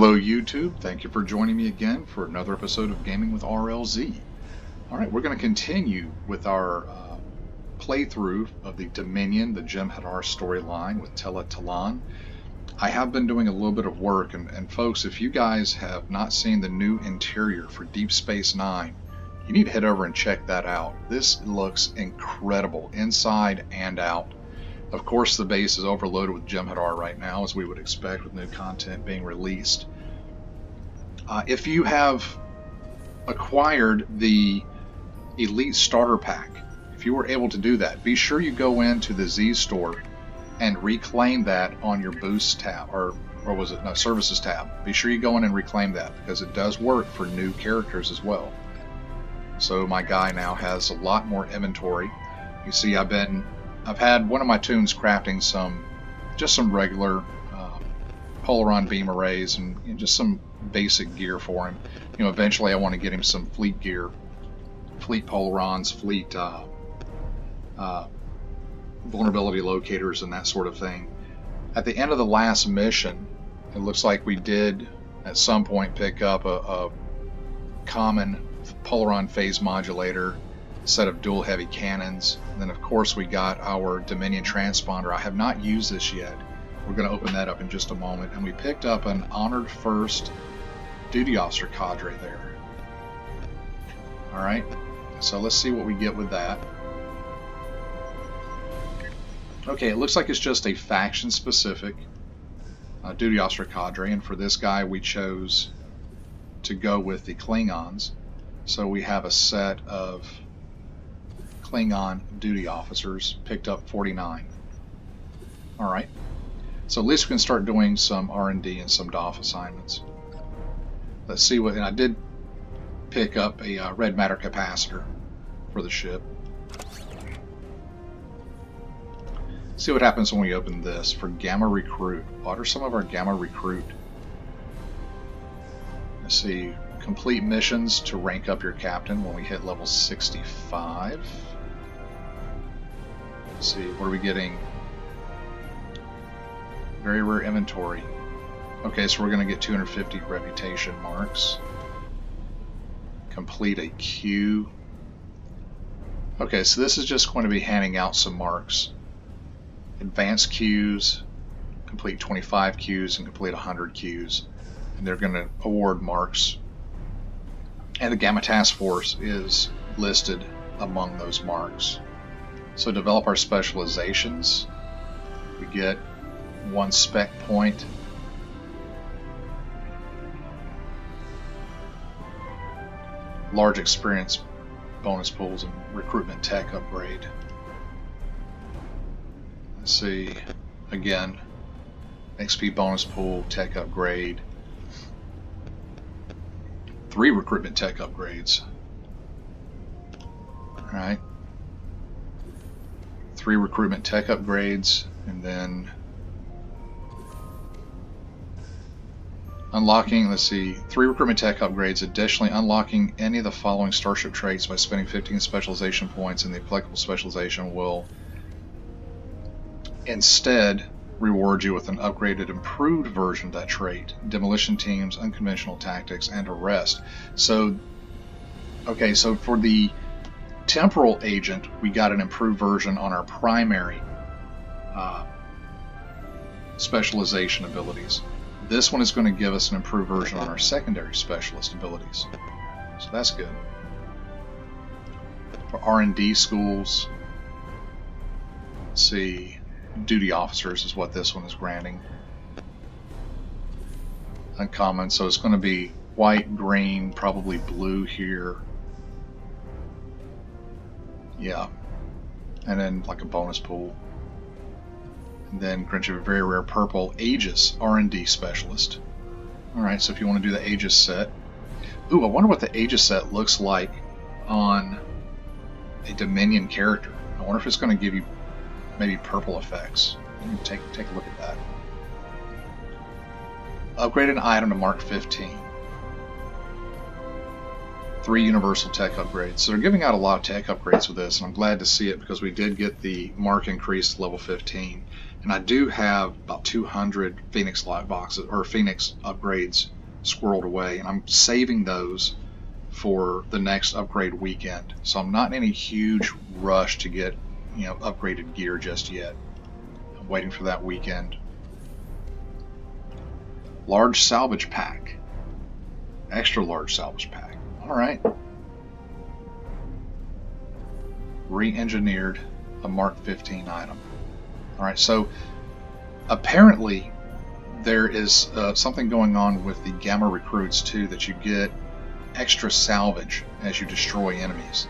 Hello YouTube, thank you for joining me again for another episode of Gaming with RLZ. Alright, we're going to continue with our playthrough of the Dominion, the Jem'Hadar storyline with Tela Talan. I have been doing a little bit of work, and folks, if you guys have not seen the new interior for Deep Space Nine, you need to head over and check that out. This looks incredible, inside and out. Of course, the base is overloaded with Jem'Hadar right now, as we would expect with new content being released. If you have acquired the Elite Starter Pack, if you were able to do that, be sure you go into the Z store and reclaim that on your Boost tab, or was it? No, Services tab. Be sure you go in and reclaim that, because it does work for new characters as well. So my guy now has a lot more inventory. You see, I've had one of my tunes crafting just some regular Polaron beam arrays and just some basic gear for him. You know, eventually I want to get him some fleet gear, fleet Polarons, fleet vulnerability locators and that sort of thing. At the end of the last mission, it looks like we did at some point pick up a common Polaron phase modulator, set of dual heavy cannons, and then of course we got our Dominion transponder. I have not used this yet. We're going to open that up in just a moment, and we picked up an honored first duty officer cadre there. Alright, so let's see what we get with that. Okay, it looks like it's just a faction specific duty officer cadre, and for this guy we chose to go with the Klingons. So we have a set of Klingon duty officers, picked up 49. Alright, so at least we can start doing some R&D and some DOF assignments. Let's see what, and I did pick up a red matter capacitor for the ship. See what happens when we open this for Gamma Recruit. What are some of our Gamma Recruit? Let's see, complete missions to rank up your captain when we hit level 65. Let's see, what are we getting? Very rare inventory. Okay, so we're going to get 250 reputation marks. Complete a queue. Okay, so this is just going to be handing out some marks. Advanced queues, complete 25 queues, and complete 100 queues. And they're going to award marks. And the Gamma Task Force is listed among those marks. So develop our specializations. We get 1 spec point. Large experience bonus pools and recruitment tech upgrade. Let's see, again, XP bonus pool, tech upgrade. 3 recruitment tech upgrades. Alright. 3 recruitment tech upgrades, and then unlocking, let's see, 3 recruitment tech upgrades. Additionally, unlocking any of the following starship traits by spending 15 specialization points, and the applicable specialization will instead reward you with an upgraded, improved version of that trait: demolition teams, unconventional tactics, and arrest. So, okay, so for the temporal agent, we got an improved version on our primary specialization abilities. This one is going to give us an improved version on our secondary specialist abilities. So that's good. For R&D schools, let's see, duty officers is what this one is granting. Uncommon, so it's going to be white, green, probably blue here. Yeah, and then like a bonus pool. And then grant you a very rare purple Aegis R&D specialist. Alright, so if you want to do the Aegis set. Ooh, I wonder what the Aegis set looks like on a Dominion character. I wonder if it's going to give you maybe purple effects. Take a look at that. Upgrade an item to Mark 15. 3 universal tech upgrades. So they're giving out a lot of tech upgrades with this, and I'm glad to see it because we did get the mark increase to level 15. And I do have about 200 Phoenix lock boxes or Phoenix upgrades squirreled away, and I'm saving those for the next upgrade weekend. So I'm not in any huge rush to get, upgraded gear just yet. I'm waiting for that weekend. Large salvage pack. Extra large salvage pack. All right. Re-engineered a Mark 15 item. All right, so apparently there is something going on with the Gamma recruits too, that you get extra salvage as you destroy enemies.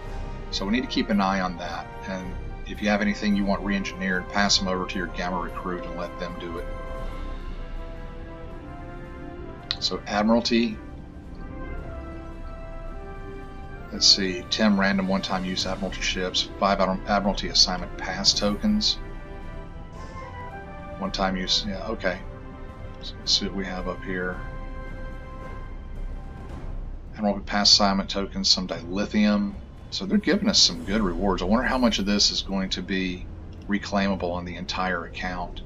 So we need to keep an eye on that. And if you have anything you want re-engineered, pass them over to your Gamma recruit and let them do it. So Admiralty. Let's see, 10 random one-time use Admiralty ships, 5 Admiralty assignment pass tokens. One-time use, yeah, okay. So let's see what we have up here. Admiralty pass assignment tokens, some dilithium. So they're giving us some good rewards. I wonder how much of this is going to be reclaimable on the entire account.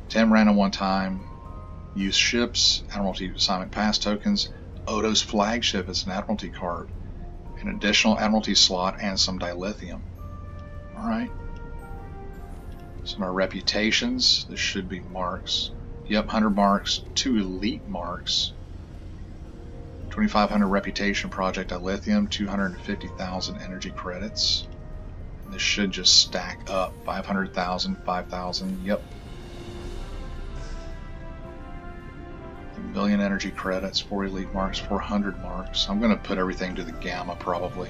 10 random one-time use ships, Admiralty assignment pass tokens. Odo's flagship is an Admiralty card, an additional Admiralty slot, and some dilithium. Alright. Some of our reputations. This should be marks. Yep, 100 marks, 2 elite marks, 2,500 reputation project dilithium, 250,000 energy credits. And this should just stack up. 500,000, 5,000, yep. A million energy credits, 4 elite marks, 400 marks. I'm going to put everything to the Gamma probably.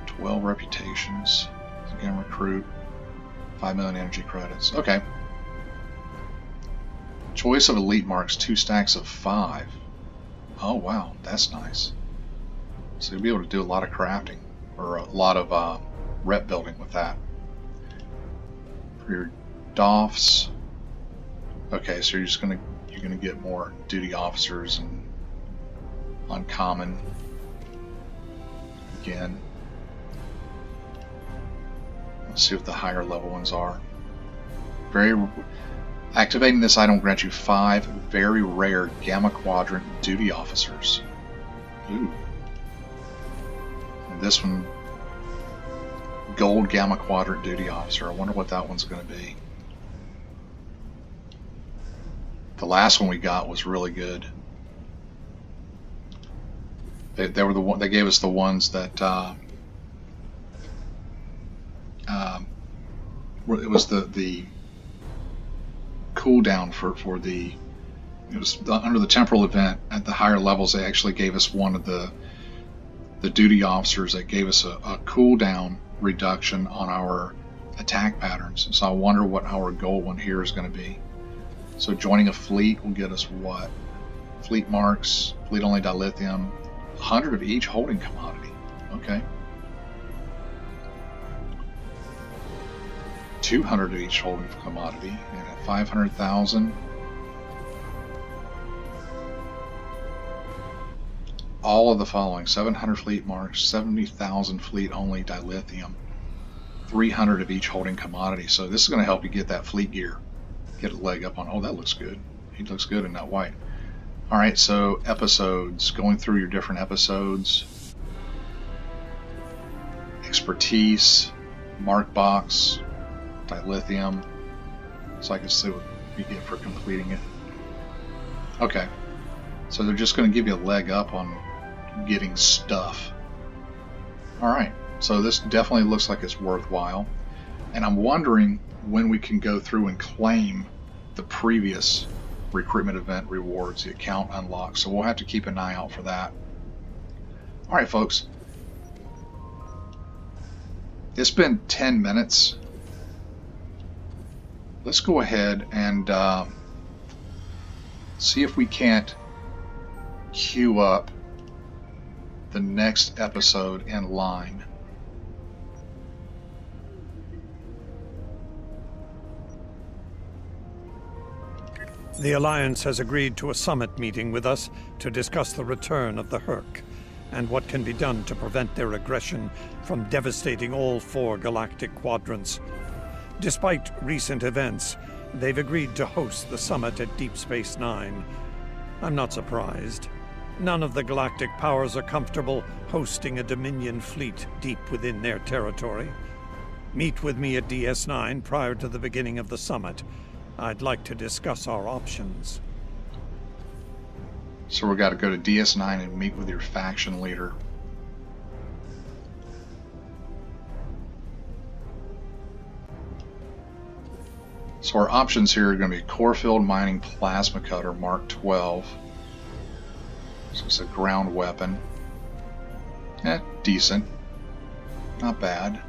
12 reputations. Gamma recruit. 5 million energy credits. Okay. Choice of elite marks, 2 stacks of 5. Oh wow, that's nice. So you'll be able to do a lot of crafting, or a lot of rep building with that. For your doffs. Okay, so you're gonna get more duty officers and uncommon again. Let's see what the higher level ones are. Activating this item will grant you 5 very rare Gamma Quadrant duty officers. Ooh. And this one, gold Gamma Quadrant duty officer. I wonder what that one's going to be. The last one we got was really good. They were the one. They gave us the ones that it was the cooldown for the. It was under the temporal event at the higher levels. They actually gave us one of the duty officers that gave us a cooldown reduction on our attack patterns. So I wonder what our gold one here is going to be. So joining a fleet will get us what? Fleet marks, fleet only dilithium, 100 of each holding commodity. Okay. 200 of each holding commodity, and at 500,000. All of the following: 700 fleet marks, 70,000 fleet only dilithium, 300 of each holding commodity. So this is going to help you get that fleet gear. Get a leg up on. Oh, that looks good. He looks good in that white. All right, so episodes. Going through your different episodes. Expertise, mark box, dilithium. So I can see what you get for completing it. Okay, so they're just going to give you a leg up on getting stuff. All right, so this definitely looks like it's worthwhile, and I'm wondering when we can go through and claim the previous recruitment event rewards, the account unlock. So we'll have to keep an eye out for that. All right, folks. It's been 10 minutes. Let's go ahead and see if we can't queue up the next episode in line. The Alliance has agreed to a summit meeting with us to discuss the return of the Herc. and what can be done to prevent their aggression from devastating all 4 galactic quadrants. Despite recent events, they've agreed to host the summit at Deep Space Nine. I'm not surprised. None of the galactic powers are comfortable hosting a Dominion fleet deep within their territory. Meet with me at DS9 prior to the beginning of the summit. I'd like to discuss our options. So we got to go to DS9 and meet with your faction leader. So our options here are going to be core field mining plasma cutter Mark 12. So it's a ground weapon. Decent. Not bad.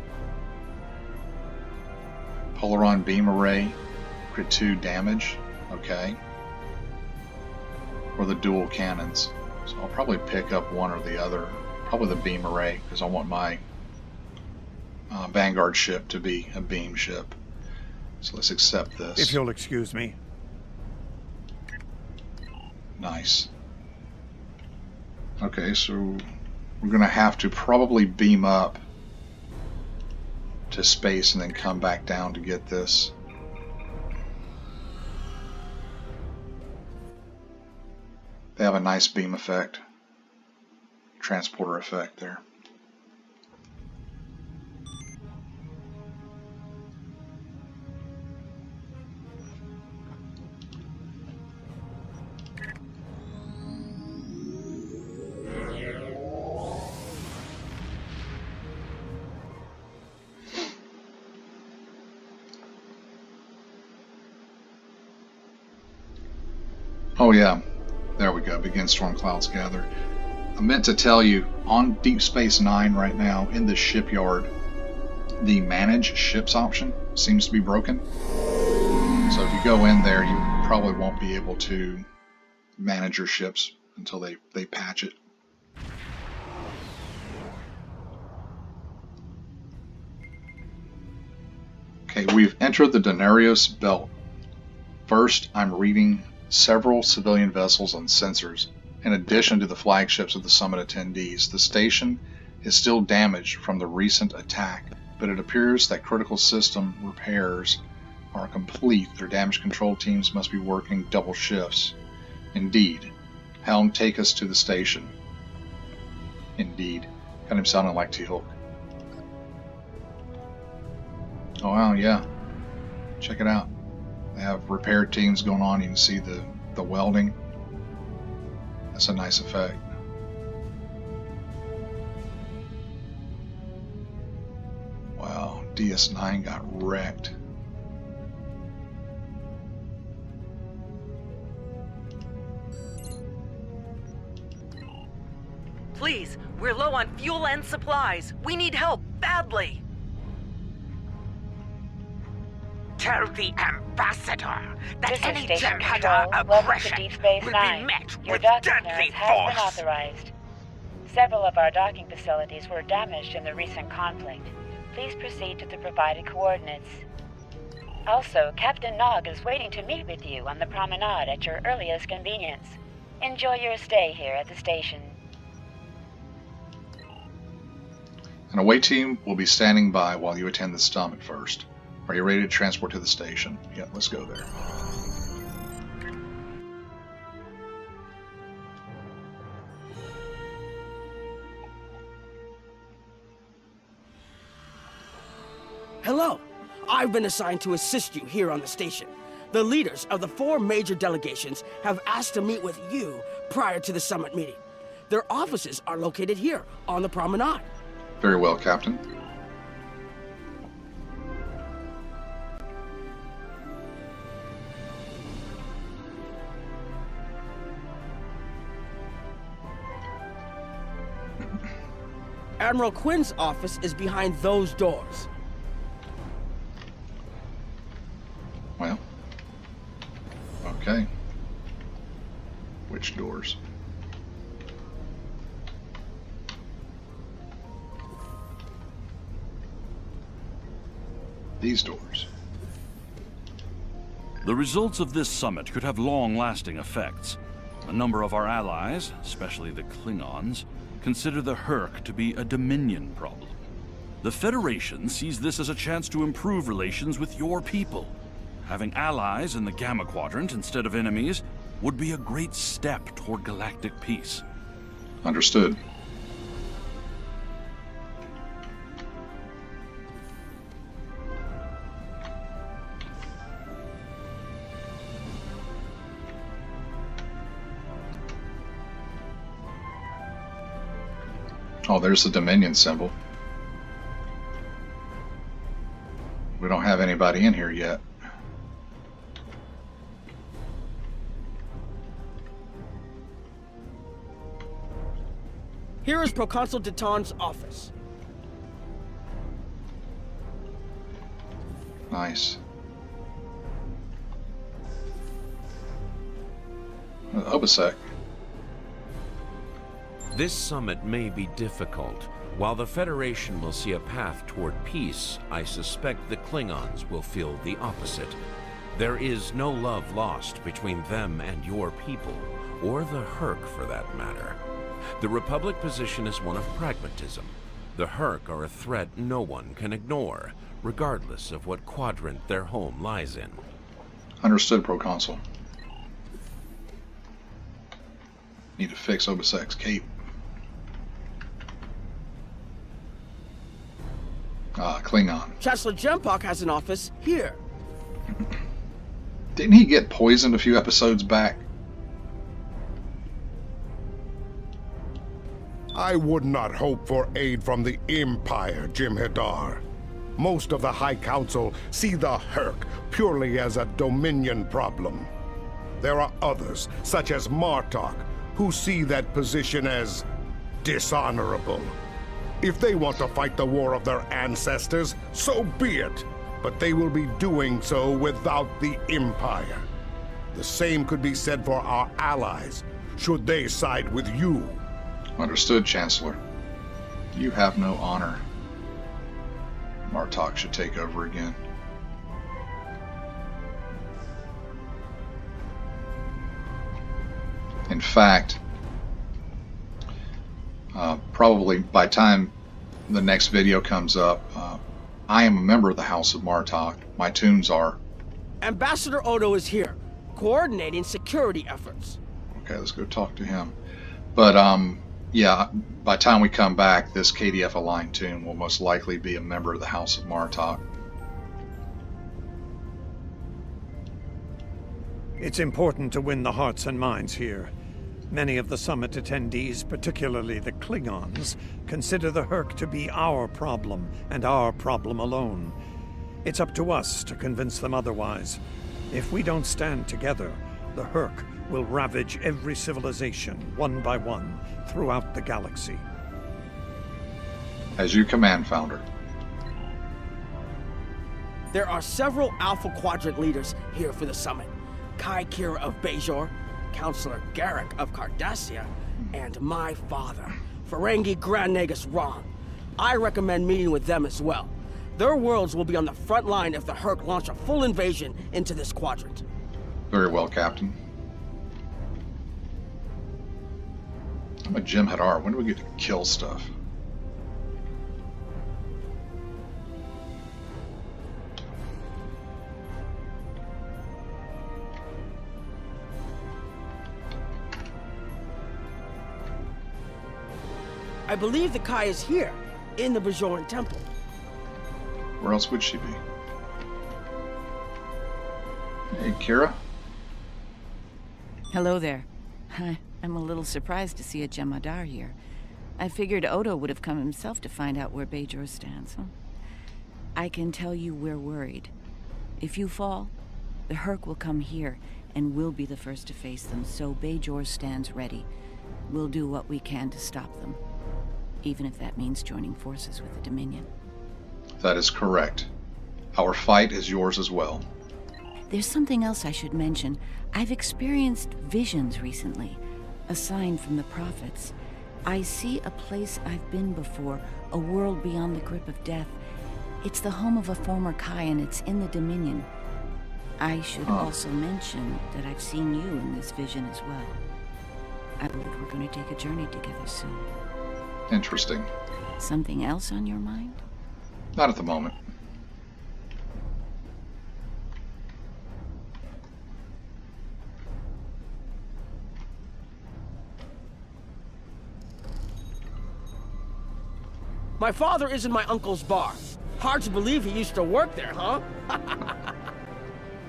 Polaron beam array, crit 2 damage. Okay. Or the dual cannons. So I'll probably pick up one or the other. Probably the beam array, because I want my Vanguard ship to be a beam ship. So let's accept this. If you'll excuse me. Nice. Okay, so we're going to have to probably beam up to space and then come back down to get this. They have a nice beam effect, transporter effect there. Oh yeah, there we go, begin storm clouds gather. I meant to tell you, on Deep Space Nine right now, in the shipyard, the manage ships option seems to be broken. So if you go in there, you probably won't be able to manage your ships until they patch it. Okay, we've entered the Denarios belt. First, I'm reading several civilian vessels and sensors, in addition to the flagships of the summit attendees. The station is still damaged from the recent attack, but it appears that critical system repairs are complete. Their damage control teams must be working double shifts. Indeed. Helm, take us to the station. Indeed. Got him sounding like T-Hulk. Oh wow, yeah. Check it out. They have repair teams going on. You can see the welding. That's a nice effect. Wow, DS9 got wrecked. Please, we're low on fuel and supplies. We need help badly. Tell the ambassador that This is any Station Jem'Hadar Control. Welcome to aggression Deep Space will Nine. be met Your with docking deadly clearance has been force. authorized. Several of our docking facilities were damaged in the recent conflict. Please proceed to the provided coordinates. Also, Captain Nog is waiting to meet with you on the promenade at your earliest convenience. Enjoy your stay here at the station. An away team will be standing by while you attend the summit first. Are you ready to transport to the station? Yeah, let's go there. Hello. I've been assigned to assist you here on the station. The leaders of the 4 major delegations have asked to meet with you prior to the summit meeting. Their offices are located here on the promenade. Very well, Captain. Admiral Quinn's office is behind those doors. Well, okay. Which doors? These doors. The results of this summit could have long-lasting effects. A number of our allies, especially the Klingons, consider the Herc to be a Dominion problem. The Federation sees this as a chance to improve relations with your people. Having allies in the Gamma Quadrant instead of enemies would be a great step toward galactic peace. Understood. Oh, there's the Dominion symbol. We don't have anybody in here yet. Here is Proconsul Deton's office. Nice. Obasek. This summit may be difficult. While the Federation will see a path toward peace, I suspect the Klingons will feel the opposite. There is no love lost between them and your people, or the Herc for that matter. The Republic position is one of pragmatism. The Herc are a threat no one can ignore, regardless of what quadrant their home lies in. Understood, Proconsul. Need to fix Obasek's cape. Klingon. Chancellor Jem'Hadar has an office here. Didn't he get poisoned a few episodes back? I would not hope for aid from the Empire, Jem'Hadar. Most of the High Council see the Herc purely as a Dominion problem. There are others, such as Martok, who see that position as dishonorable. If they want to fight the war of their ancestors, so be it. But they will be doing so without the Empire. The same could be said for our allies, should they side with you. Understood, Chancellor. You have no honor. Martok should take over again. In fact, probably by the time the next video comes up, I am a member of the House of Martok. My tunes are. Ambassador Odo is here, coordinating security efforts. Okay, let's go talk to him. But, yeah, by the time we come back, this KDF aligned tune will most likely be a member of the House of Martok. It's important to win the hearts and minds here. Many of the summit attendees, particularly the Klingons, consider the Herc to be our problem, and our problem alone. It's up to us to convince them otherwise. If we don't stand together, the Herc will ravage every civilization, one by one, throughout the galaxy. As you command, Founder. There are several Alpha Quadrant leaders here for the summit. Kai Kira of Bajor, Counselor Garrick of Cardassia, and my father, Ferengi Grand Nagus Ron. I recommend meeting with them as well. Their worlds will be on the front line if the Herc launch a full invasion into this quadrant. Very well, Captain. I'm a Jem'Hadar. When do we get to kill stuff? I believe the Kai is here, in the Bajoran Temple. Where else would she be? Hey, Kira. Hello there. I'm a little surprised to see a Jem'Hadar here. I figured Odo would have come himself to find out where Bajor stands. I can tell you we're worried. If you fall, the Herc will come here, and we'll be the first to face them, so Bajor stands ready. We'll do what we can to stop them, even if that means joining forces with the Dominion. That is correct. Our fight is yours as well. There's something else I should mention. I've experienced visions recently, a sign from the prophets. I see a place I've been before, a world beyond the grip of death. It's the home of a former Kai, and it's in the Dominion. I should also mention that I've seen you in this vision as well. I believe we're going to take a journey together soon. Interesting. Something else on your mind? Not at the moment. My father is in my uncle's bar. Hard to believe he used to work there, huh?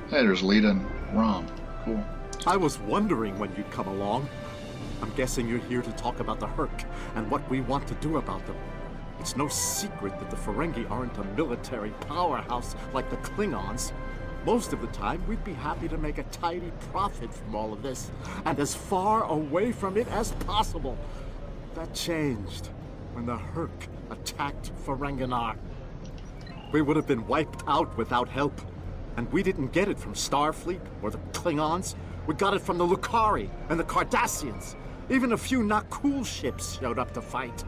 Hey, there's Lita and Rom. Cool. I was wondering when you'd come along. I'm guessing you're here to talk about the Herc and what we want to do about them. It's no secret that the Ferengi aren't a military powerhouse like the Klingons. Most of the time, we'd be happy to make a tidy profit from all of this, and as far away from it as possible. That changed when the Herc attacked Ferenginar. We would have been wiped out without help, and we didn't get it from Starfleet or the Klingons. We got it from the Lucari and the Cardassians. Even a few not cool ships showed up to fight.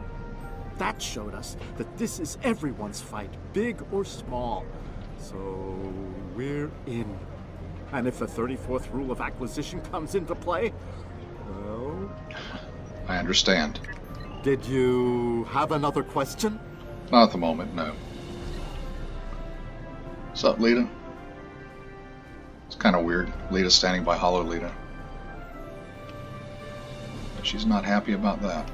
That showed us that this is everyone's fight, big or small. So we're in. And if the 34th rule of acquisition comes into play, well... I understand. Did you have another question? Not at the moment, no. What's up, Lita? It's kind of weird. Lita standing by Hollow Lita. But she's not happy about that.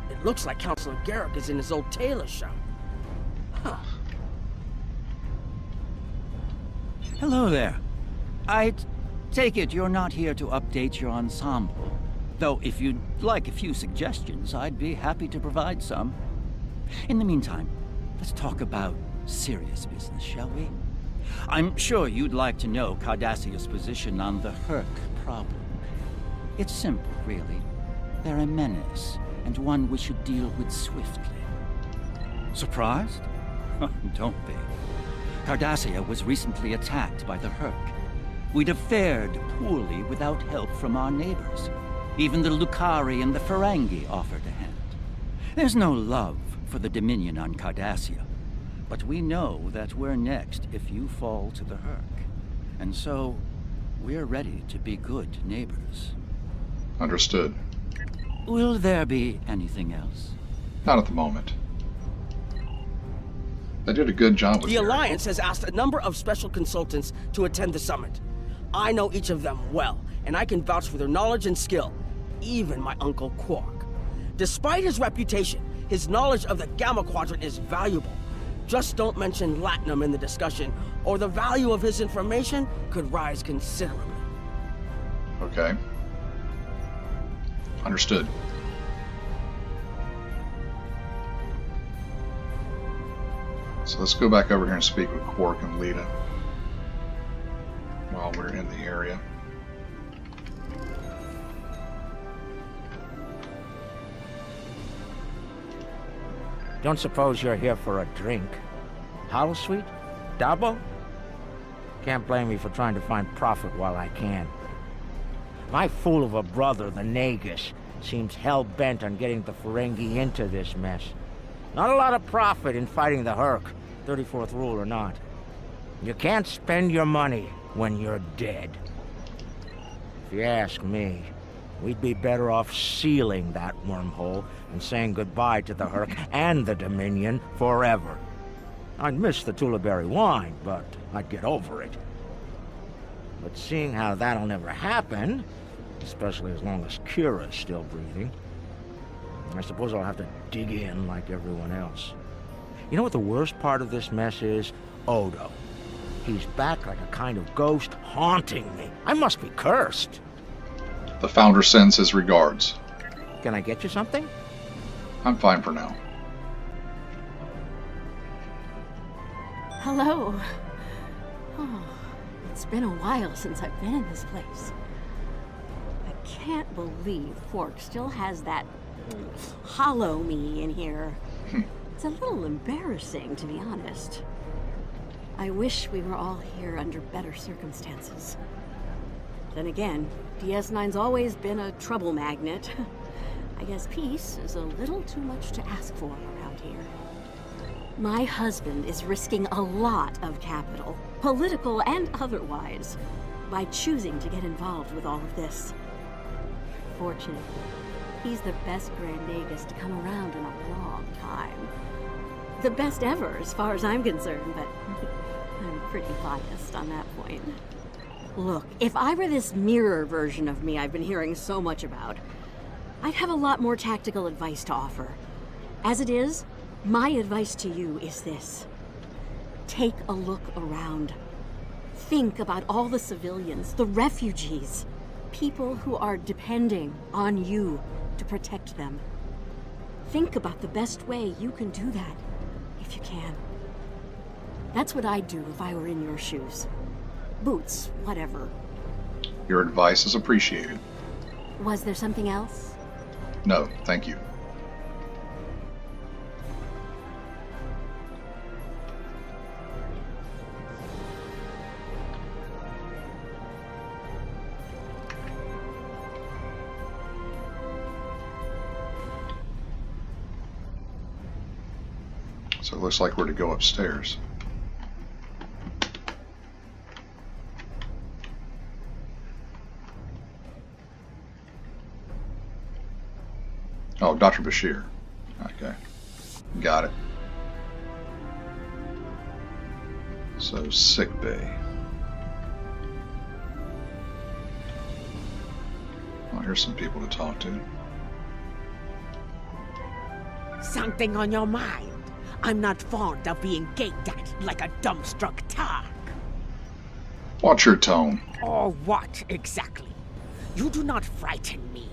It looks like Counselor Garrick is in his old tailor shop. Huh. Hello there. I take it you're not here to update your ensemble. Though if you'd like a few suggestions, I'd be happy to provide some. In the meantime, let's talk about serious business, shall we? I'm sure you'd like to know Cardassia's position on the Herc problem. It's simple, really. They're a menace, and one we should deal with swiftly. Surprised? Don't be. Cardassia was recently attacked by the Herc. We'd have fared poorly without help from our neighbors. Even the Lucari and the Ferengi offered a hand. There's no love for the Dominion on Cardassia, but we know that we're next if you fall to the Herc. And so, we're ready to be good neighbors. Understood. Will there be anything else? Not at the moment. They did a good job with The Alliance has asked a number of special consultants to attend the summit. I know each of them well, and I can vouch for their knowledge and skill. Even my Uncle Quark. Despite his reputation, his knowledge of the Gamma Quadrant is valuable. Just don't mention Latinum in the discussion, or the value of his information could rise considerably. Okay. Understood. So let's go back over here and speak with Quark and Lita while we're in the area. Don't suppose you're here for a drink? Holosuite? Dabo? Can't blame me for trying to find profit while I can. My fool of a brother, the Nagus, seems hell-bent on getting the Ferengi into this mess. Not a lot of profit in fighting the Herc, 34th rule or not. You can't spend your money when you're dead. If you ask me, we'd be better off sealing that wormhole and saying goodbye to the Herc and the Dominion forever. I'd miss the Tullaberry wine, but I'd get over it. But seeing how that'll never happen, especially as long as Kira's still breathing, I suppose I'll have to dig in like everyone else. You know what the worst part of this mess is? Odo. He's back like a kind of ghost haunting me. I must be cursed. The Founder sends his regards. Can I get you something? I'm fine for now. Hello. Oh, it's been a while since I've been in this place. I can't believe Quark still has that hollow me in here. It's a little embarrassing, to be honest. I wish we were all here under better circumstances. Then again, DS9's always been a trouble magnet. I guess peace is a little too much to ask for around here. My husband is risking a lot of capital, political and otherwise. by choosing to get involved with all of this. Fortunately, he's the best Grand Nagus to come around in a long time. The best ever, as far as I'm concerned, but I'm pretty biased on that point. Look, if I were this mirror version of me I've been hearing so much about, I'd have a lot more tactical advice to offer. As it is, my advice to you is this. Take a look around. Think about all the civilians, the refugees, people who are depending on you to protect them. Think about the best way you can do that, if you can. That's what I'd do if I were in your shoes. Boots, whatever. Your advice is appreciated. Was there something else? No, thank you. So it looks like we're to go upstairs. Oh, Dr. Bashir. Okay. Got it. So, sick bay. Well, here's some people to talk to. Something on your mind? I'm not fond of being gaped at like a dumbstruck Tark. Watch your tone. Or what, exactly? You do not frighten me,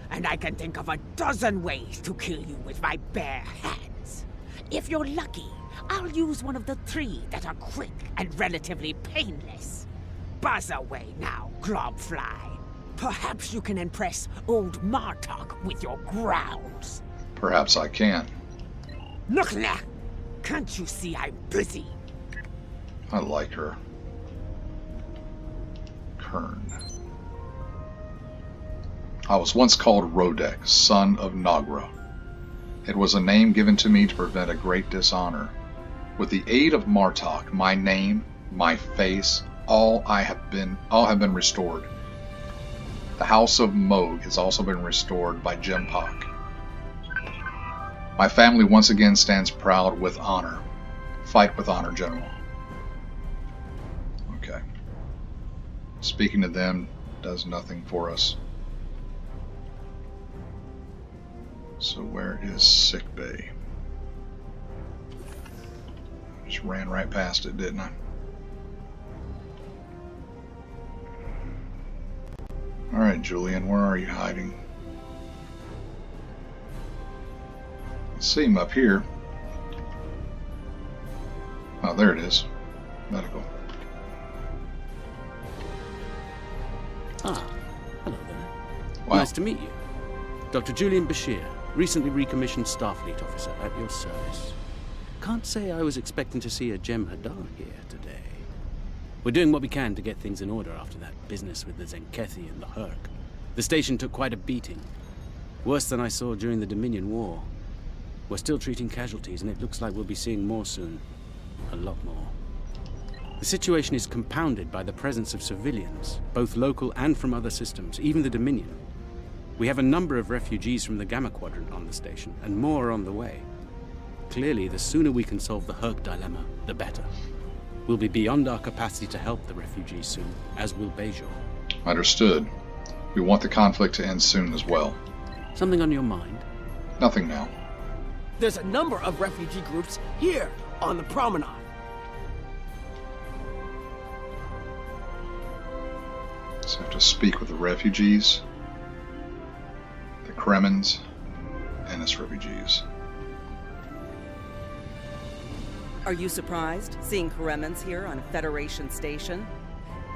and I can think of a dozen ways to kill you with my bare hands. If you're lucky, I'll use one of the 3 that are quick and relatively painless. Buzz away now, globfly. Perhaps you can impress old Martok with your growls. Perhaps I can. Look now! Can't you see I'm busy? I like her. Kern. I was once called Rodek, son of Nagra. It was a name given to me to prevent a great dishonor. With the aid of Martok, my name, my face, all have been restored. The House of Moog has also been restored by Jem'Hadar. My family once again stands proud with honor. Fight with honor, General. Okay. Speaking to them does nothing for us. So where is sickbay? Just ran right past it, didn't I? Alright, Julian, where are you hiding? See him up here. Oh, there it is. Medical. Ah, hello there. Wow. Nice to meet you. Dr. Julian Bashir, recently recommissioned Starfleet officer at your service. Can't say I was expecting to see a Jem'Hadar here today. We're doing what we can to get things in order after that business with the Zenkethi and the Herc. The station took quite a beating. Worse than I saw during the Dominion War. We're still treating casualties, and it looks like we'll be seeing more soon. A lot more. The situation is compounded by the presence of civilians, both local and from other systems, even the Dominion. We have a number of refugees from the Gamma Quadrant on the station, and more are on the way. Clearly, the sooner we can solve the Herc dilemma, the better. We'll be beyond our capacity to help the refugees soon, as will Bajor. Understood. We want the conflict to end soon as well. Something on your mind? Nothing now. There's a number of refugee groups here on the promenade. So I have to speak with the refugees, the Kremens, and its refugees. Are you surprised seeing Kremens here on a Federation station?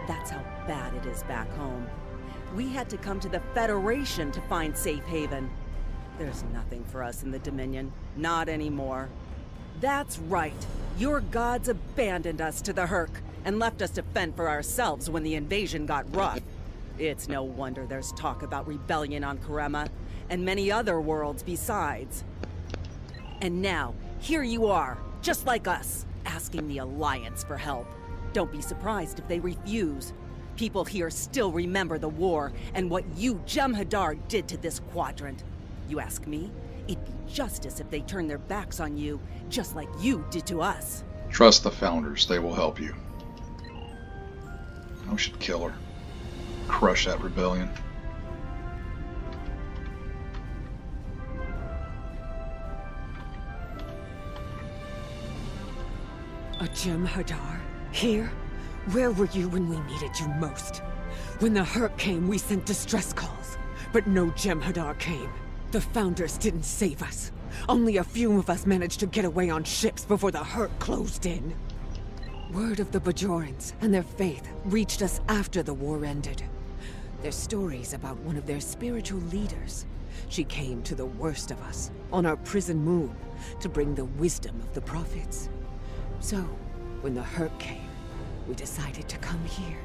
That's how bad it is back home. We had to come to the Federation to find safe haven. There's nothing for us in the Dominion. Not anymore. That's right. Your gods abandoned us to the Herc and left us to fend for ourselves when the invasion got rough. It's no wonder there's talk about rebellion on Karema and many other worlds besides. And now, here you are, just like us, asking the Alliance for help. Don't be surprised if they refuse. People here still remember the war and what you, Jem'Hadar, did to this quadrant. You ask me? It'd be justice if they turned their backs on you, just like you did to us. Trust the Founders. They will help you. I should kill her. Crush that rebellion. A Jem'Hadar? Here? Where were you when we needed you most? When the Hurk came, we sent distress calls. But no Jem'Hadar came. The Founders didn't save us. Only a few of us managed to get away on ships before the Hurk closed in. Word of the Bajorans and their faith reached us after the war ended. Their stories about one of their spiritual leaders. She came to the worst of us, on our prison moon, to bring the wisdom of the prophets. So, when the Hurk came, we decided to come here,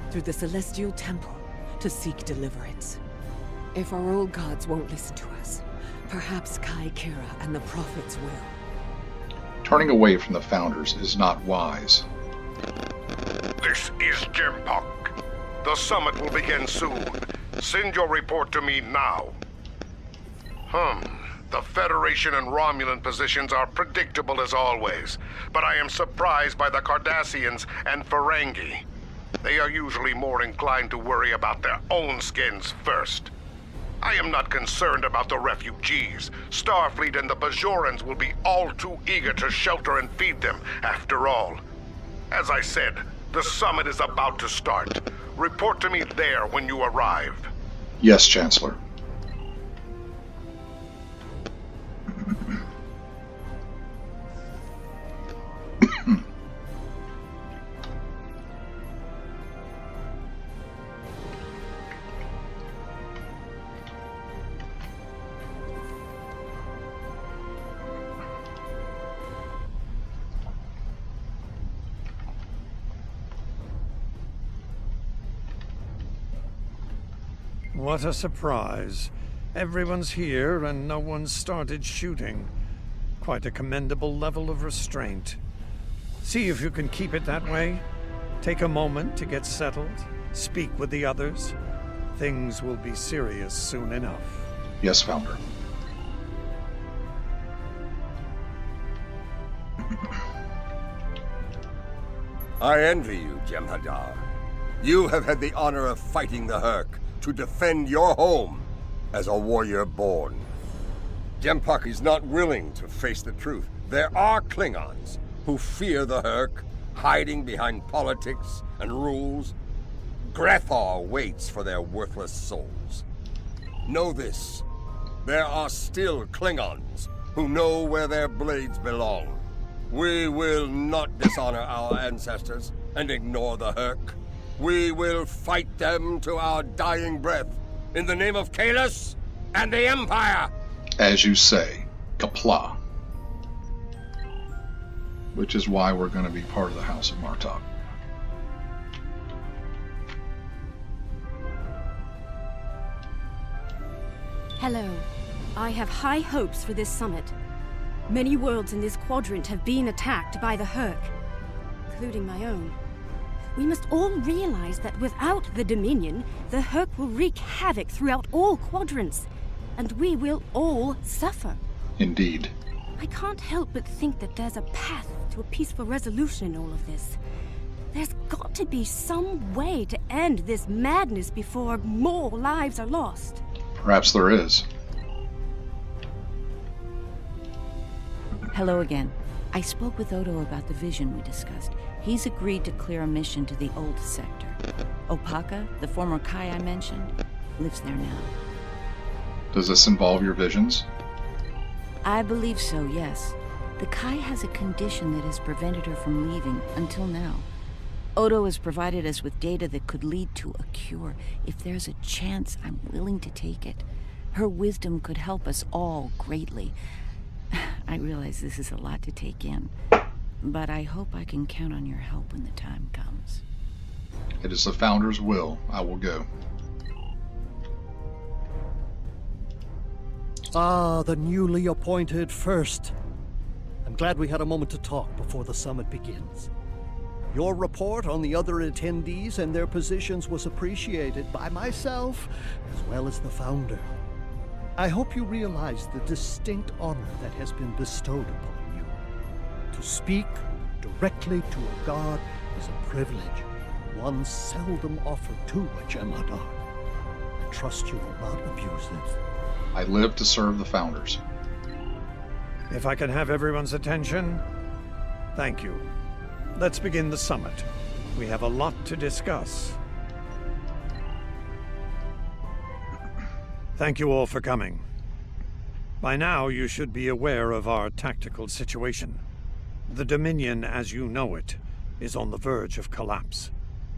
through the Celestial Temple, to seek deliverance. If our old gods won't listen to us, perhaps Kai Kira and the prophets will. Turning away from the Founders is not wise. This is Jem'Hadar. The summit will begin soon. Send your report to me now. The Federation and Romulan positions are predictable as always, but I am surprised by the Cardassians and Ferengi. They are usually more inclined to worry about their own skins first. I am not concerned about the refugees. Starfleet and the Bajorans will be all too eager to shelter and feed them, after all. As I said, the summit is about to start. Report to me there when you arrive. Yes, Chancellor. What a surprise. Everyone's here and no one's started shooting. Quite a commendable level of restraint. See if you can keep it that way. Take a moment to get settled. Speak with the others. Things will be serious soon enough. Yes, Founder. I envy you, Jem'Hadar. You have had the honor of fighting the Hurk to defend your home as a warrior born. Jem'Hadar is not willing to face the truth. There are Klingons who fear the Hurk, hiding behind politics and rules. Grethar waits for their worthless souls. Know this. There are still Klingons who know where their blades belong. We will not dishonor our ancestors and ignore the Hurk. We will fight them to our dying breath in the name of Kahless and the Empire. As you say, Qapla'. Which is why we're going to be part of the House of Martok. Hello. I have high hopes for this summit. Many worlds in this quadrant have been attacked by the Hurk, including my own. We must all realize that without the Dominion, the Hurk will wreak havoc throughout all quadrants, and we will all suffer. Indeed. I can't help but think that there's a path to a peaceful resolution in all of this. There's got to be some way to end this madness before more lives are lost. Perhaps there is. Hello again. I spoke with Odo about the vision we discussed. He's agreed to clear a mission to the old sector. Opaka, the former Kai I mentioned, lives there now. Does this involve your visions? I believe so, yes. The Kai has a condition that has prevented her from leaving until now. Odo has provided us with data that could lead to a cure. If there's a chance, I'm willing to take it. Her wisdom could help us all greatly. I realize this is a lot to take in, but I hope I can count on your help when the time comes. It is the Founder's will. I will go. Ah, the newly appointed First. I'm glad we had a moment to talk before the summit begins. Your report on the other attendees and their positions was appreciated by myself as well as the Founder. I hope you realize the distinct honor that has been bestowed upon you. To speak directly to a god is a privilege, one seldom offered to a Jem'Hadar. I trust you will not abuse it. I live to serve the Founders. If I can have everyone's attention, thank you. Let's begin the summit. We have a lot to discuss. Thank you all for coming. By now, you should be aware of our tactical situation. The Dominion, as you know it, is on the verge of collapse.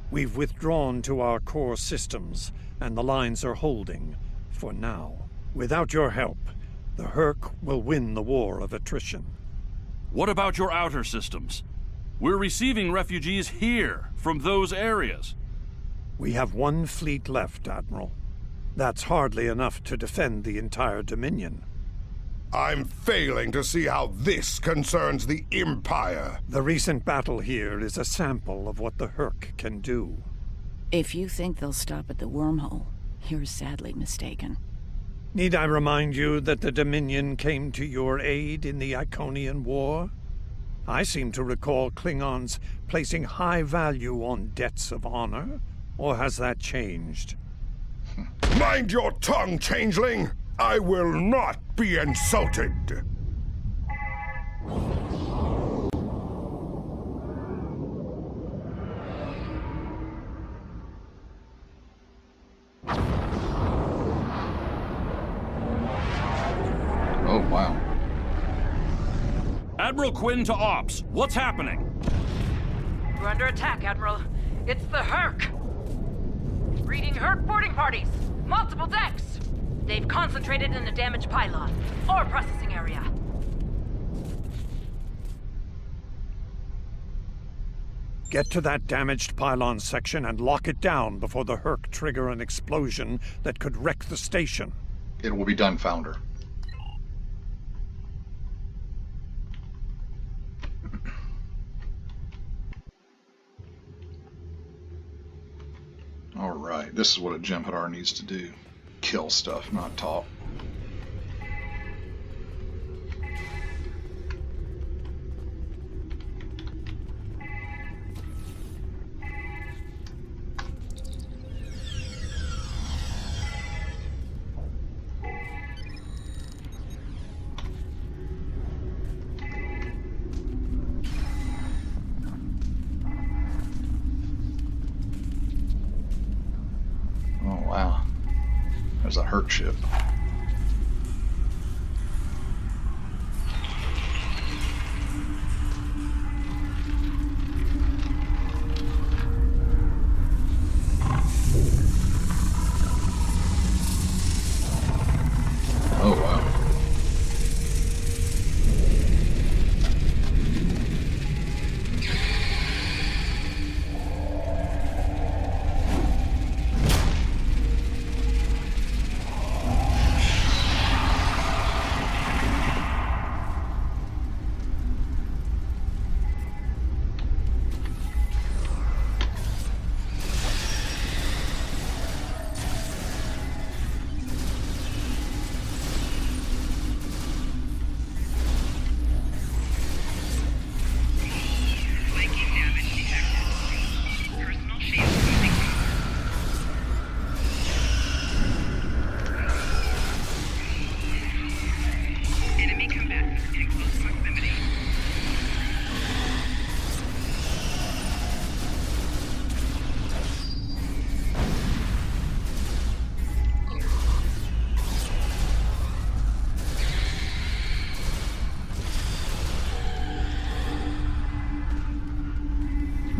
We've withdrawn to our core systems, and the lines are holding, for now. Without your help, the Herc will win the war of attrition. What about your outer systems? We're receiving refugees here, from those areas. We have one fleet left, Admiral. That's hardly enough to defend the entire Dominion. I'm failing to see how this concerns the Empire. The recent battle here is a sample of what the Herc can do. If you think they'll stop at the wormhole, you're sadly mistaken. Need I remind you that the Dominion came to your aid in the Iconian War? I seem to recall Klingons placing high value on debts of honor, or has that changed? Mind your tongue, changeling! I will not be insulted! Oh, wow. Admiral Quinn to Ops. What's happening? We're under attack, Admiral. It's the Herc! Reading Herc boarding parties! Multiple decks! They've concentrated in a damaged pylon. Ore processing area. Get to that damaged pylon section and lock it down before the Herc trigger an explosion that could wreck the station. It will be done, Founder. Alright, this is what a Jem'Hadar needs to do. Kill stuff, not talk. Oh wow. There's a Herc ship. Oh wow.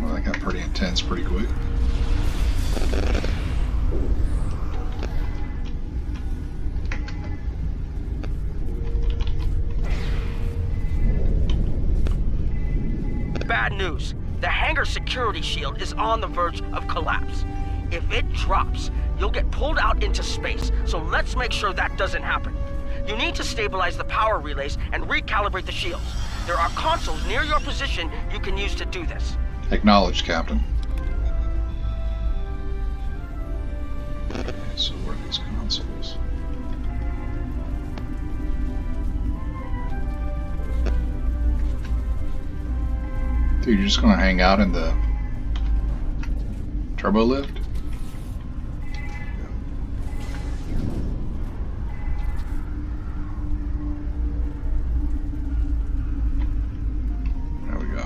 Well, that got pretty intense pretty quick. Bad news. The hangar security shield is on the verge of collapse. If it drops, you'll get pulled out into space, so let's make sure that doesn't happen. You need to stabilize the power relays and recalibrate the shields. There are consoles near your position you can use to do this. Acknowledged, Captain. Okay, so where are these consoles? Dude, you're just gonna hang out in the turbo lift? There we go.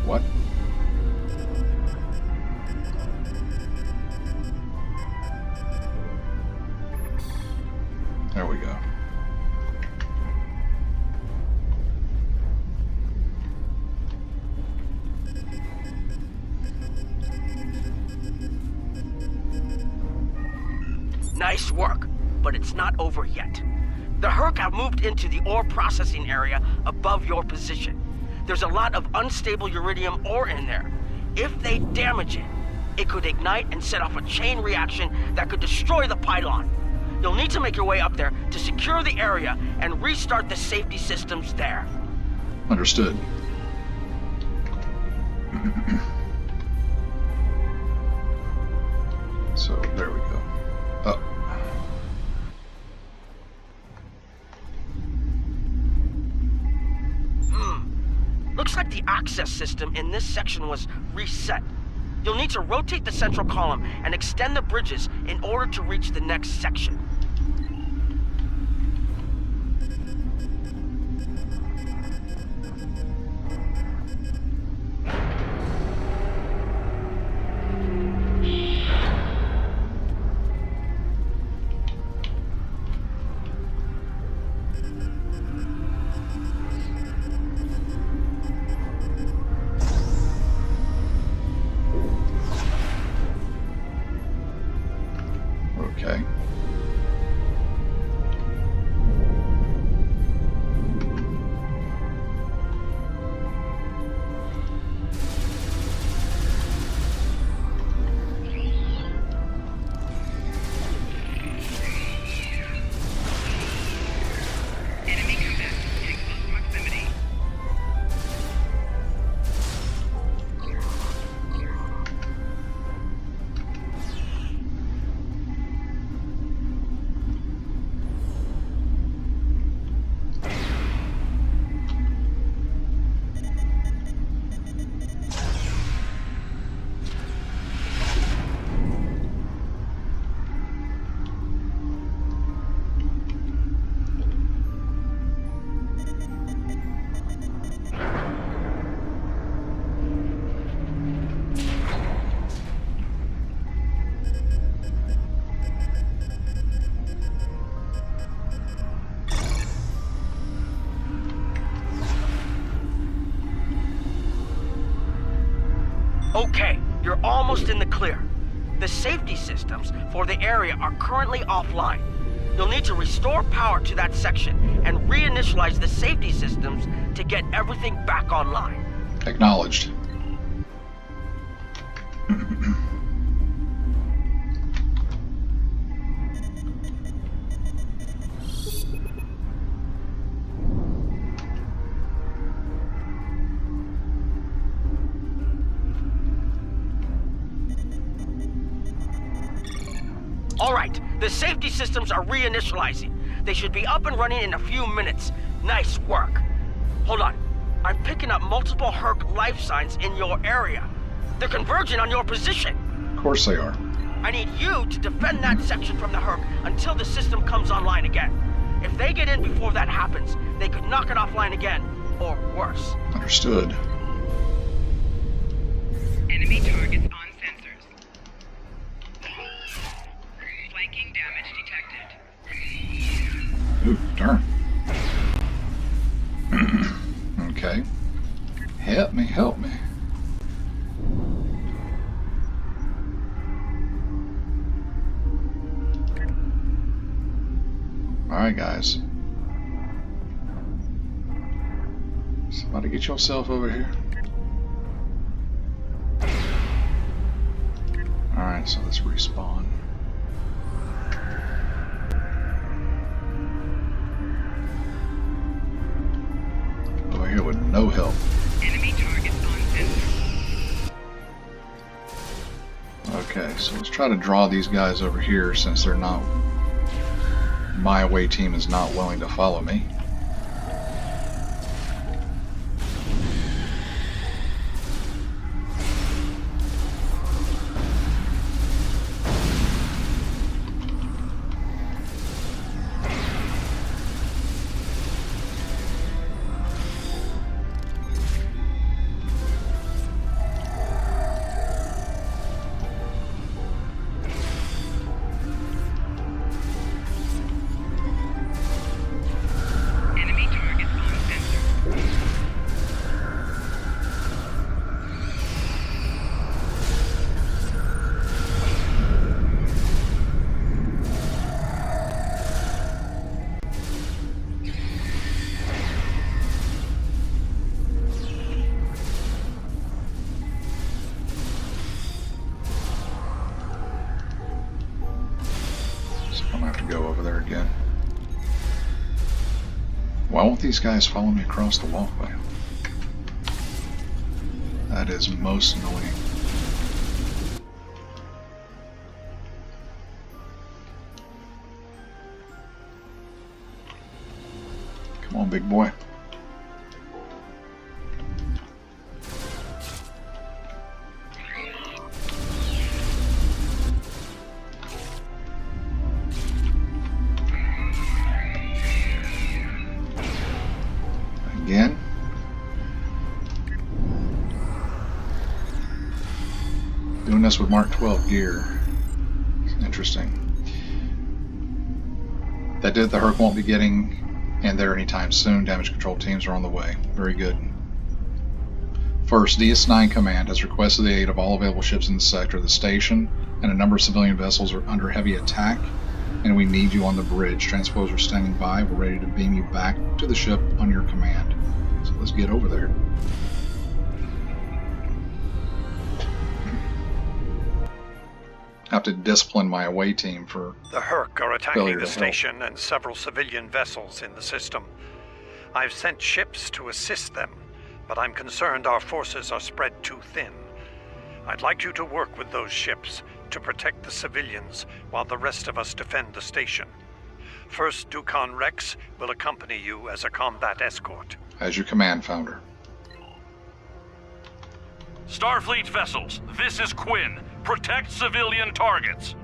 What? There we go. Nice work, but it's not over yet. The Herc have moved into the ore processing area above your position. There's a lot of unstable uridium ore in there. If they damage it, it could ignite and set off a chain reaction that could destroy the pylon. You'll need to make your way up there to secure the area and restart the safety systems there. Understood. So, there we go. Oh. Looks like the access system in this section was reset. You'll need to rotate the central column and extend the bridges in order to reach the next section. Okay. Okay, you're almost in the clear. The safety systems for the area are currently offline. You'll need to restore power to that section and reinitialize the safety systems to get everything back online. Acknowledged. All right, the safety systems are reinitializing. They should be up and running in a few minutes. Nice work. Hold on. I'm picking up multiple Herc life signs in your area. They're converging on your position. Of course they are. I need you to defend that section from the Herc until the system comes online again. If they get in before that happens, they could knock it offline again, or worse. Understood. Enemy targets on sensors. Flanking damage detected. Ooh, darn. Okay. Help me, help me. Alright, guys. Somebody get yourself over here. Alright, so let's respawn. Over here with no help. Enemy targets on center. Okay, so let's try to draw these guys over here since they're not... My away team is not willing to follow me. Why won't these guys follow me across the walkway? That is most annoying. Come on, big boy. Again. Doing this with Mark 12 gear. Interesting. That did, the Herc won't be getting in there anytime soon. Damage control teams are on the way. Very good. First, DS9 Command has requested the aid of all available ships in the sector. The station and a number of civilian vessels are under heavy attack, and we need you on the bridge. Transposers standing by. We're ready to beam you back to the ship on your command. So let's get over there. I have to discipline my away team for the Herc are attacking the station and several civilian vessels in the system. I've sent ships to assist them, but I'm concerned our forces are spread too thin. I'd like you to work with those ships to protect the civilians while the rest of us defend the station. First, Dukan Rex will accompany you as a combat escort. As your command, Founder. Starfleet vessels, this is Quinn. Protect civilian targets.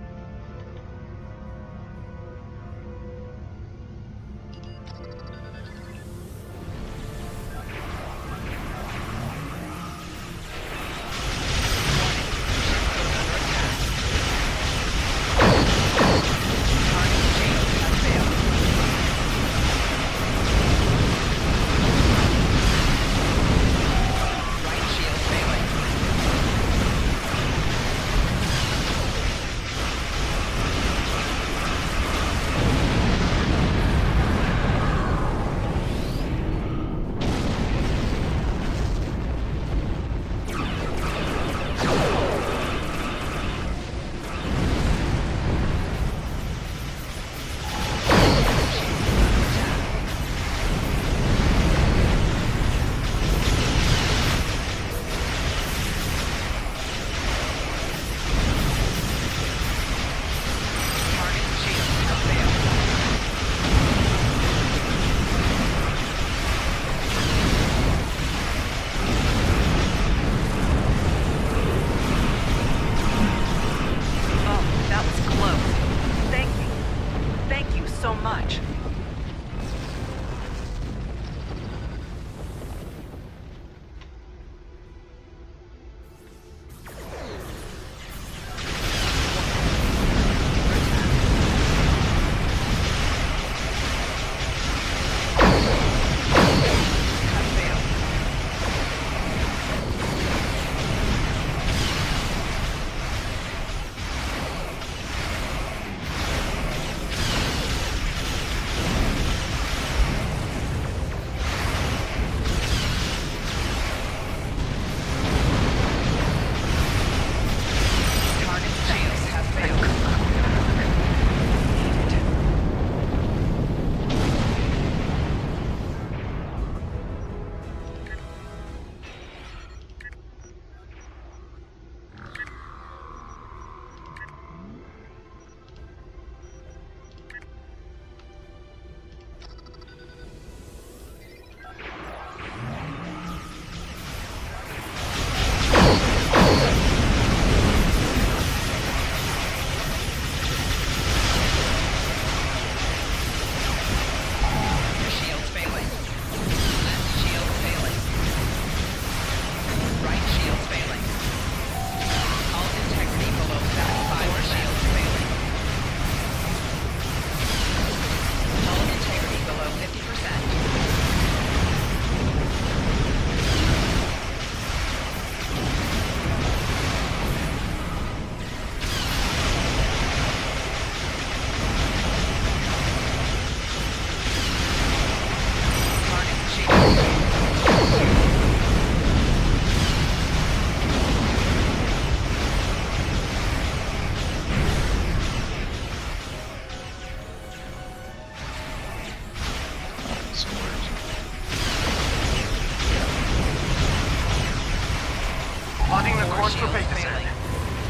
course for Beta.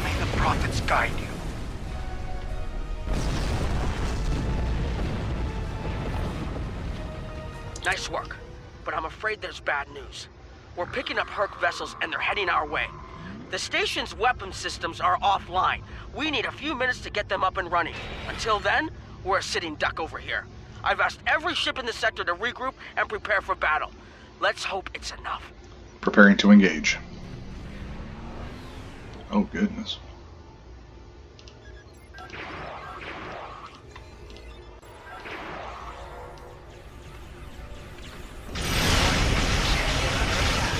May the prophets guide you. Nice work, but I'm afraid there's bad news. We're picking up Herc vessels and they're heading our way. The station's weapon systems are offline. We need a few minutes to get them up and running. Until then, we're a sitting duck over here. I've asked every ship in the sector to regroup and prepare for battle. Let's hope it's enough. Preparing to engage. Oh, goodness.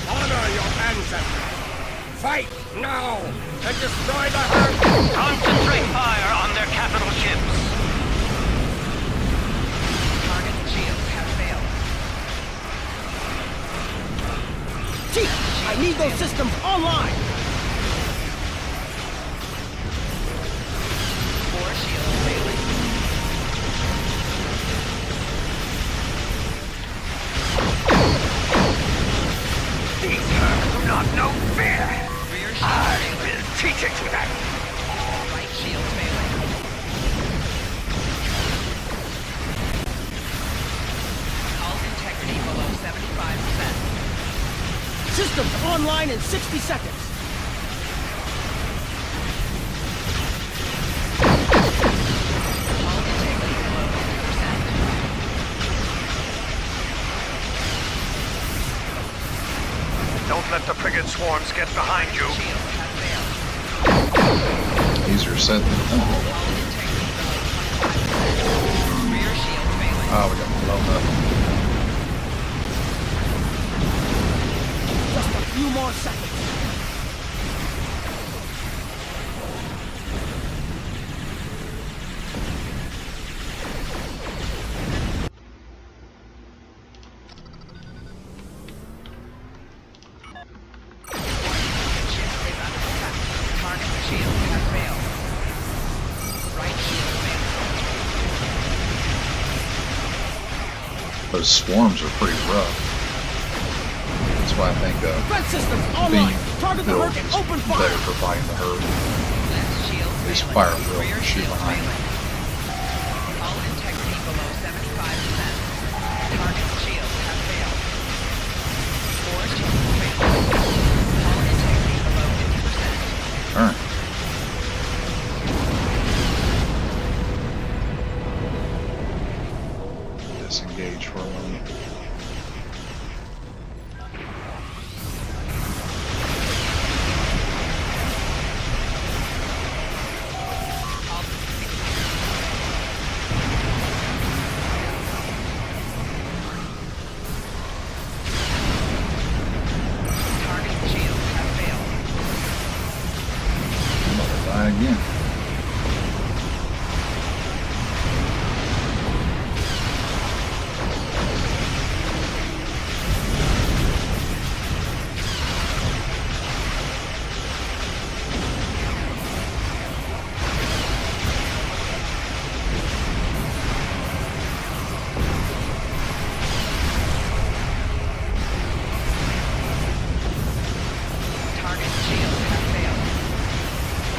Honor your ancestors! Fight now and destroy the Herc! Concentrate fire on their capital ships! Target shields have failed. Chief, I need those systems online! Four shields failing. These Herc do not know fear! Rear shield I failing. will teach it to them! Right shield failing. Hull integrity below 75%. Systems online in 60 seconds. Hull integrity below 50%. Don't let the frigate swarms get behind you. Shields have failed. Easier said than done. Hull integrity below 25%. Rear shield failing. Oh, we got blown up. Just a few more seconds. Ship is under attack. Target shields have failed. Right shield failing. Those swarms are pretty rough. That's why I think Defense systems online. Target the build Herc and is open better fire. for fighting the Herc. Left shield At least failing. fire will Rear shoot shield behind failing. them. Hull integrity below 75%. Target shields have failed. Four shields failing. Hull integrity below 50%. Alright. Disengage for a moment. Target shields have failed. I'm about to die again. Target shields have failed.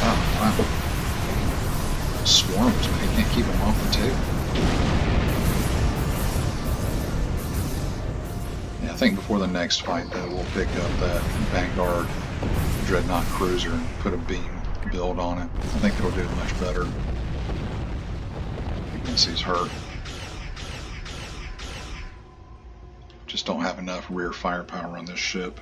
Oh, wow. Swarms, man. You can't keep them off the table. Yeah, I think before the next fight, though, we'll pick up that Vanguard Dreadnought Cruiser and put a beam build on it. I think it'll do much better against these Herc. Just don't have enough rear firepower on this ship.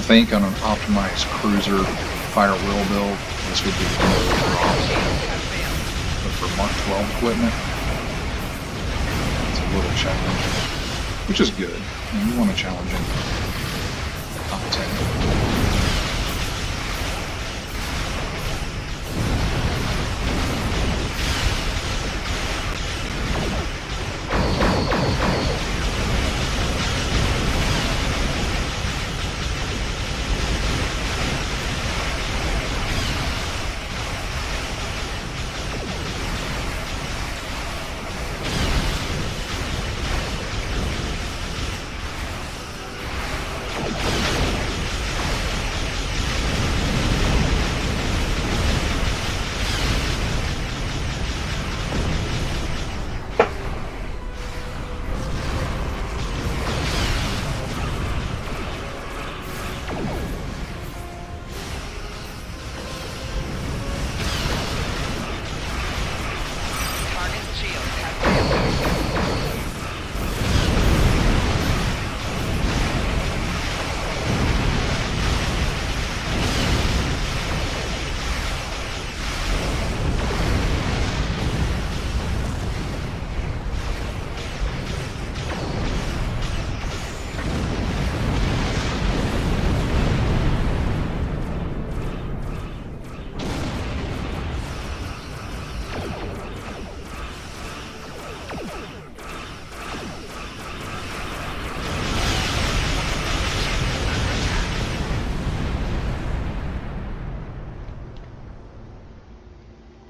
think on an optimized cruiser fire wheel build, this would be no problem. But for Mark 12 equipment, it's a little challenging, which is good. And we want a challenging content.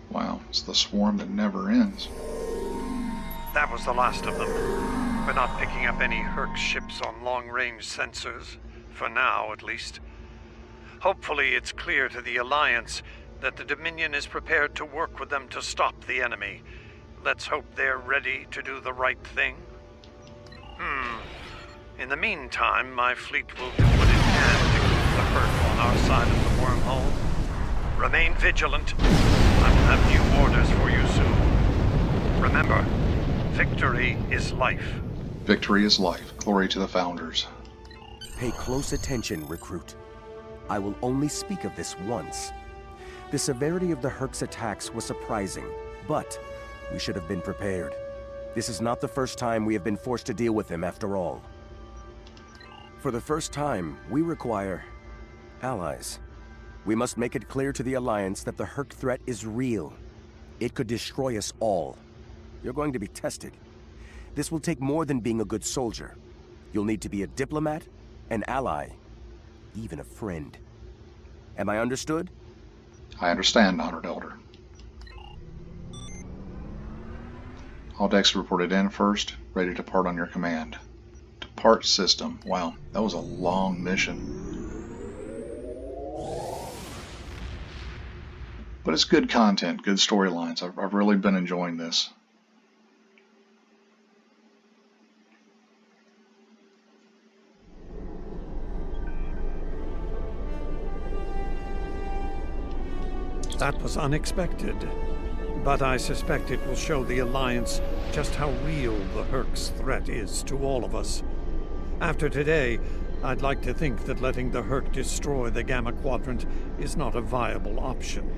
Wow, it's the swarm that never ends. That was the last of them. We're not picking up any Herc ships on long-range sensors, for now at least. Hopefully it's clear to the Alliance that the Dominion is prepared to work with them to stop the enemy. Let's hope they're ready to do the right thing. In the meantime, my fleet will do what it can to keep the Herc on our side of the wormhole. Remain vigilant. I will have new orders for you soon. Remember, victory is life. Victory is life. Glory to the Founders. Pay close attention, recruit. I will only speak of this once. The severity of the Herc's attacks was surprising, but we should have been prepared. This is not the first time we have been forced to deal with them, after all. For the first time, we require allies. We must make it clear to the Alliance that the Herc threat is real. It could destroy us all. You're going to be tested. This will take more than being a good soldier. You'll need to be a diplomat, an ally, even a friend. Am I understood? I understand, Honored Elder. All decks reported in first, ready to depart on your command. Depart system. Wow, that was a long mission. But it's good content, good storylines. I've really been enjoying this. That was unexpected, but I suspect it will show the Alliance just how real the Herc's threat is to all of us. After today, I'd like to think that letting the Herc destroy the Gamma Quadrant is not a viable option.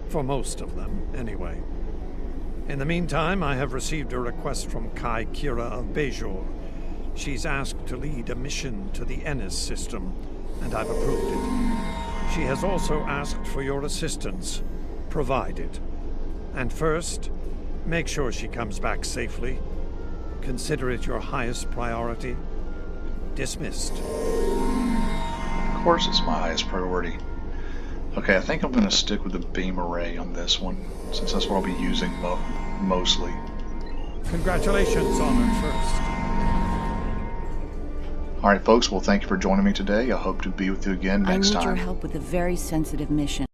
For most of them, anyway. In the meantime, I have received a request from Kai Kira of Bajor. She's asked to lead a mission to the Ennis system, and I've approved it. She has also asked for your assistance. Provide it. And first, make sure she comes back safely. Consider it your highest priority. Dismissed. Of course it's my highest priority. Okay, I think I'm going to stick with the beam array on this one, since that's what I'll be using mostly. Congratulations, Honored First. Alright folks, well thank you for joining me today. I hope to be with you again next time. I need your help with a very sensitive mission.